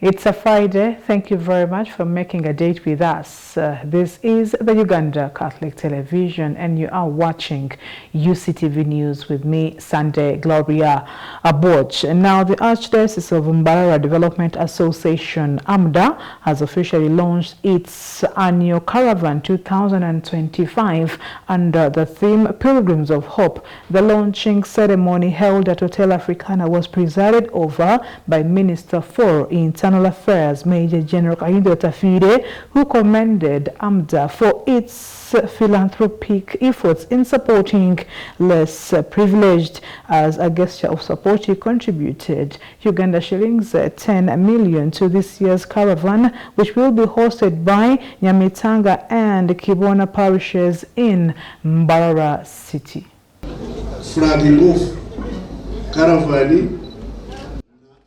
It's a Friday. Thank you very much for making a date with us. This is the Uganda Catholic Television and you are watching Uctv News with me, Sunday Gloria Aboch. Now, the Archdiocese of Mbarara Development Association, AMDA, has officially launched its annual Caravan 2025 under the theme Pilgrims of Hope. The launching ceremony held at Hotel Africana was presided over by Minister for Internal Affairs, Major General Kahindo Tafire, who commended AMDA for its philanthropic efforts in supporting less privileged. As a gesture of support, he contributed Uganda shillings 10 million to this year's caravan, which will be hosted by Nyamitanga and Kibona parishes in Mbarara City. Flagging off caravan.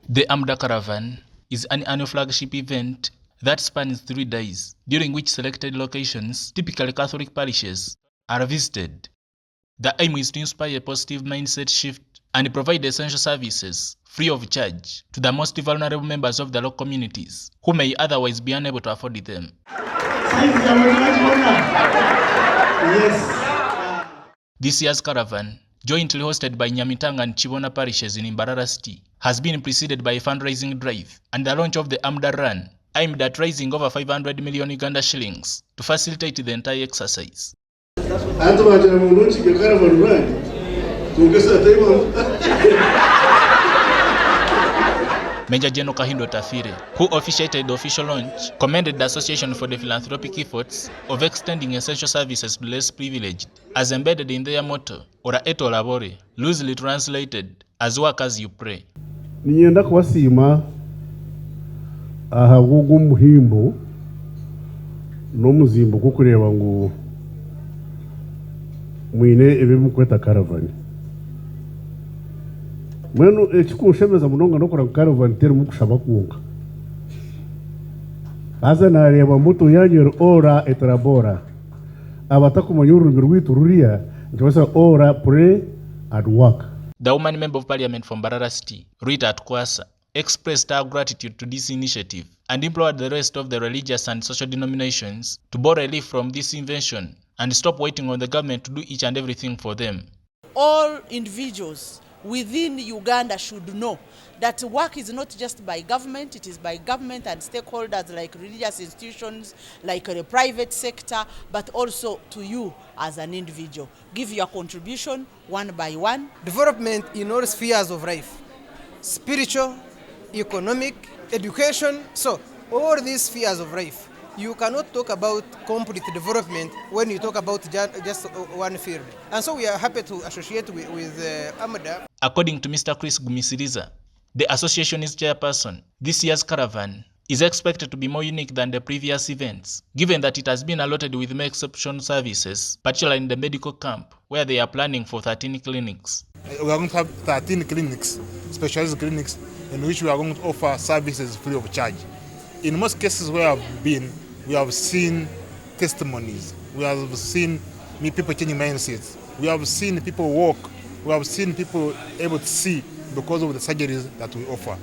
The AMDA Caravan is an annual flagship event that spans 3 days, during which selected locations, typically Catholic parishes, are visited. The aim is to inspire a positive mindset shift and provide essential services free of charge to the most vulnerable members of the local communities who may otherwise be unable to afford them. This year's caravan, jointly hosted by Nyamitanga and Chibona parishes in Mbarara City, has been preceded by a fundraising drive and the launch of the AMDA Run, aimed at raising over 500 million Uganda shillings to facilitate the entire exercise. Major General Kahindo Tafire, who officiated the official launch, commended the association for the philanthropic efforts of extending essential services to less privileged, as embedded in their motto, Ora eto labore, loosely translated as work as you pray. Nienda kwasima ahagugu muhimbo no muzimbo kukureba ngo mwine ebimukweta caravan. Mwenu ekikushemeza munonga nokora caravan teri mukushaba kunga. Baza nareba moto yanyu ora etrabora. Abatakumanya ururimi rwitu ruriya ntibasa ora pray and work. The woman member of parliament from Mbarara City, Rita Atkwasa, expressed her gratitude to this initiative and implored the rest of the religious and social denominations to borrow a leaf from this invention and stop waiting on the government to do each and everything for them. All individuals within Uganda should know that work is not just by government, it is by government and stakeholders like religious institutions, like the private sector, but also to you as an individual. Give your contribution one by one. Development in all spheres of life, spiritual, economic, education, so all these spheres of life. You cannot talk about complete development when you talk about just one field. And so we are happy to associate with AMDA. According to Mr. Chris Gumisiriza, the association's chairperson, this year's caravan is expected to be more unique than the previous events, given that it has been allotted with more exceptional services, particularly in the medical camp, where they are planning for 13 clinics. We are going to have 13 clinics, specialist clinics, in which we are going to offer services free of charge. In most cases where I've been, we have seen testimonies, we have seen people changing mindsets, we have seen people walk, we have seen people able to see because of the surgeries that we offer.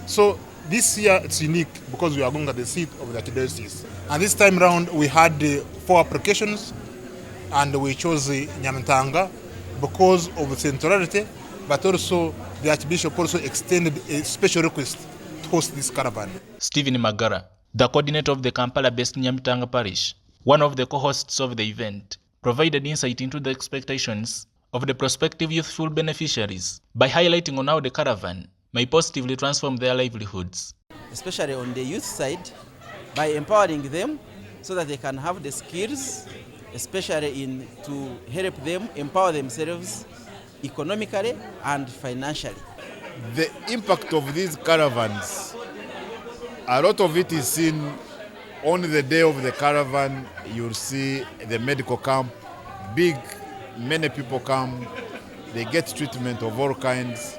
So this year it's unique because we are going at the seat of the Archdiocese. And this time around we had 4 applications and we chose Nyamitanga because of the centrality, but also the Archbishop also extended a special request to host this caravan. Stephen Magara, the coordinator of the Kampala-based Nyamitanga parish, one of the co-hosts of the event, provided insight into the expectations of the prospective youthful beneficiaries by highlighting on how the caravan may positively transform their livelihoods. Especially on the youth side, by empowering them so that they can have the skills, especially to help them empower themselves economically and financially. The impact of these caravans, a lot of it is seen on the day of the caravan. You'll see the medical camp, many people come, they get treatment of all kinds.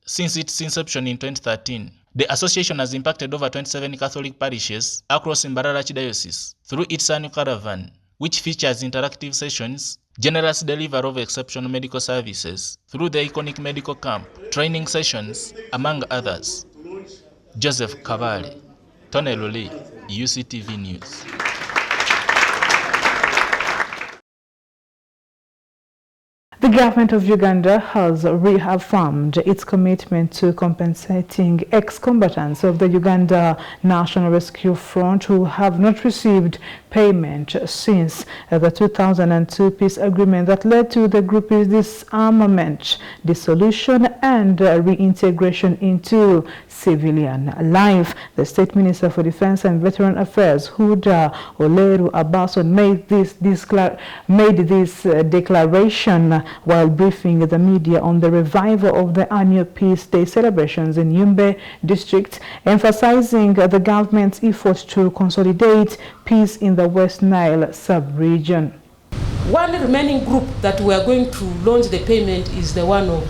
Since its inception in 2013, the association has impacted over 27 Catholic parishes across Mbarara Archdiocese through its annual caravan, which features interactive sessions, generous delivery of exceptional medical services through the iconic medical camp, training sessions, among others. Joseph Kabale, Tony Luli, UCTV News. The government of Uganda has reaffirmed its commitment to compensating ex-combatants of the Uganda National Rescue Front who have not received payment since the 2002 peace agreement that led to the group's disarmament, dissolution and reintegration into civilian life. The State Minister for Defense and Veteran Affairs, Huda Oleru Abason, made this declaration while briefing the media on the revival of the annual Peace Day celebrations in Yumbe district, emphasizing the government's efforts to consolidate peace in the West Nile sub-region. One remaining group that we are going to launch the payment is the one of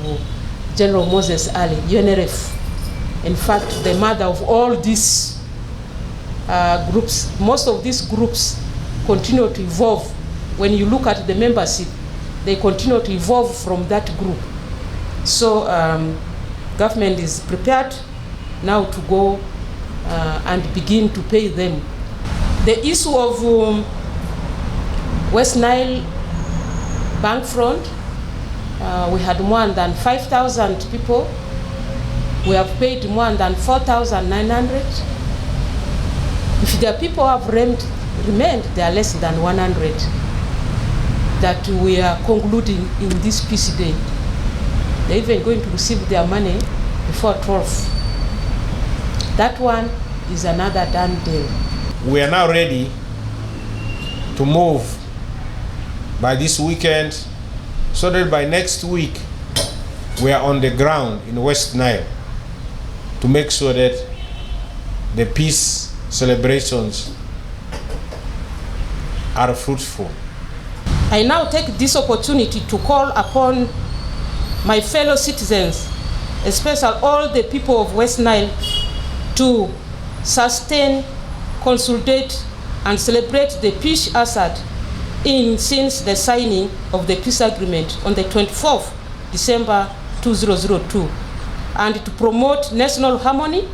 General Moses Ali, UNRF. In fact, the mother of all these groups, most of these groups continue to evolve. When you look at the membership, they continue to evolve from that group. So government is prepared now to go and begin to pay them. The issue of West Nile bank front, we had more than 5,000 people. We have paid more than 4,900. If the people have remained, they are less than 100 that we are concluding in this peace day. They're even going to receive their money before 12. That one is another done deal. We are now ready to move by this weekend so that by next week we are on the ground in West Nile to make sure that the peace celebrations are fruitful. I now take this opportunity to call upon my fellow citizens, especially all the people of West Nile, to sustain, consolidate, and celebrate the peace asset since the signing of the peace agreement on the 24th December 2002, and to promote national harmony.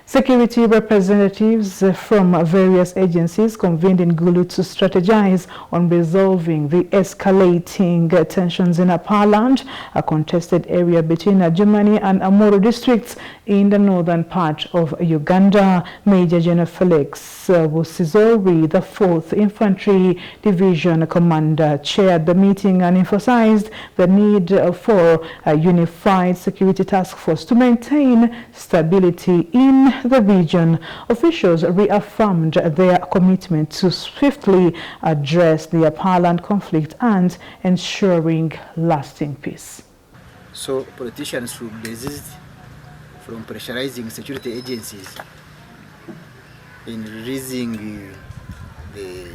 Security representatives from various agencies convened in Gulu to strategize on resolving the escalating tensions in Apaland, a contested area between Germany and Amuru districts in the northern part of Uganda. Major General Felix Busizori, the 4th Infantry Division Commander, chaired the meeting and emphasized the need for a unified security task force to maintain stability in the region. Officials reaffirmed their commitment to swiftly address the Apaland conflict and ensuring lasting peace. So politicians should desist from pressurizing security agencies in releasing the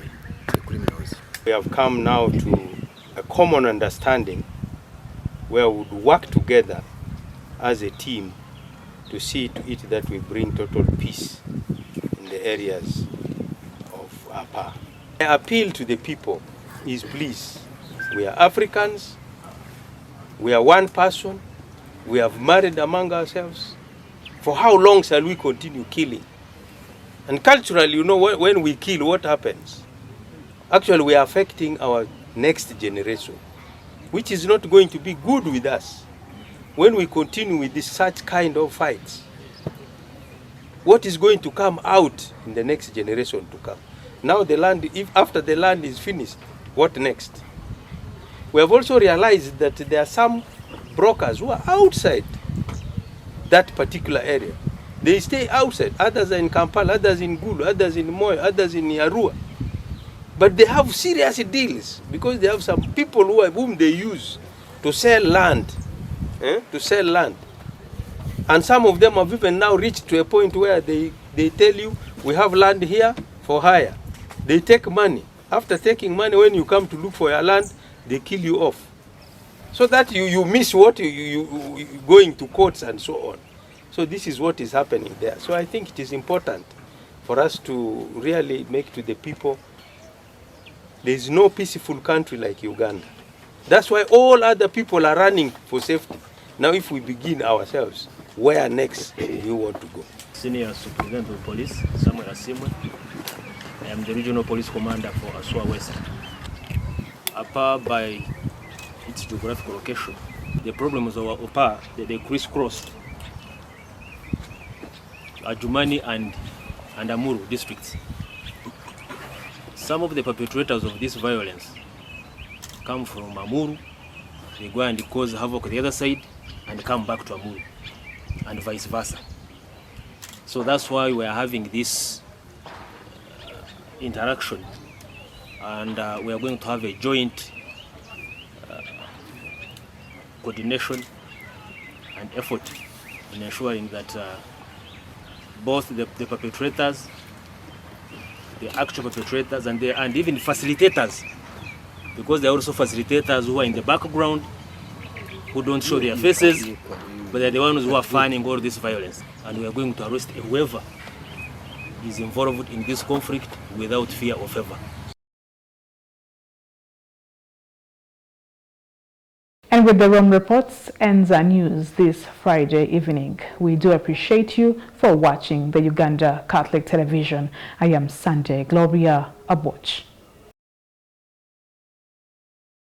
criminals. We have come now to a common understanding where we would work together as a team to see to it that we bring total peace in the areas of Apa. My appeal to the people is, please, we are Africans, we are one person, we have married among ourselves. For how long shall we continue killing? And culturally, you know, when we kill, what happens? Actually, we are affecting our next generation, which is not going to be good with us. When we continue with such kind of fights, what is going to come out in the next generation to come? Now the land, after the land is finished, what next? We have also realized that there are some brokers who are outside that particular area. They stay outside. Others are in Kampala, others in Gulu, others in Moyo, others in Arua. But they have serious deals because they have some people whom they use to sell land. To sell land. And some of them have even now reached to a point where they tell you, we have land here for hire. They take money. After taking money, when you come to look for your land, they kill you off. So that you miss what you going to courts and so on. So this is what is happening there. So I think it is important for us to really make to the people, there is no peaceful country like Uganda. That's why all other people are running for safety. Now if we begin ourselves, where next do you want to go? Senior Superintendent of Police, Samuel Asimwe. I am the Regional Police Commander for Asua West. Apa, by its geographical location, the problems of Opa, they crisscross Adjumani and Amuru districts. Some of the perpetrators of this violence come from Amuru, they go and cause havoc on the other side and come back to Amuru, and vice versa. So that's why we are having this interaction, and we are going to have a joint coordination and effort in ensuring that both the perpetrators, the actual perpetrators, and even facilitators, because there are also facilitators who are in the background, who don't show their faces, but they're the ones who are funding all this violence. And we are going to arrest whoever is involved in this conflict without fear or favor. And with the Rome Reports ends our news this Friday evening. We do appreciate you for watching the Uganda Catholic Television. I am Sunday Gloria Aboch.